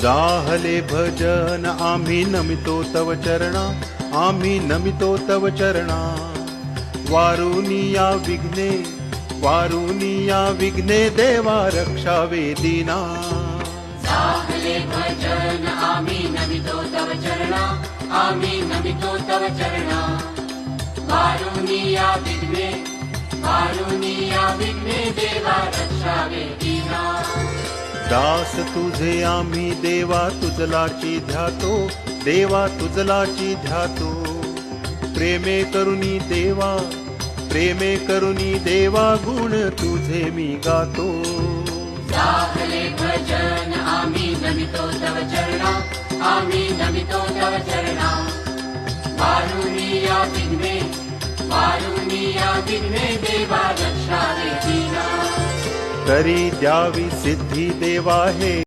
जाहले भजन आम्ही नमितो तव चरणा, आम्ही नमितो तव चरणा. वारुनिया विघ्ने, वारुनिया विघ्ने देवा रक्षावे दीना. जाहले भजन आम्ही नमितो तव चरणा, आम्ही नमितो तव चरणा. वारुनिया विघ्ने, वारुनिया विघ्ने देवा रक्षावे दीना. दास तुझे आम्ही देवा तुझलाची ध्यातो, देवा तुझलाची ध्यातो. प्रेमे करुणी देवा, प्रेमे करुणी देवा गुण तुझे मी गातो. जाहले भजन आम्ही नमितो तव चरणा, आम्ही नमितो तव चरणा. वारुनिया विघ्ने, वारुनिया विघ्ने देवा रक्षावे दीना. तरी द्यावी सिद्धी देवा हे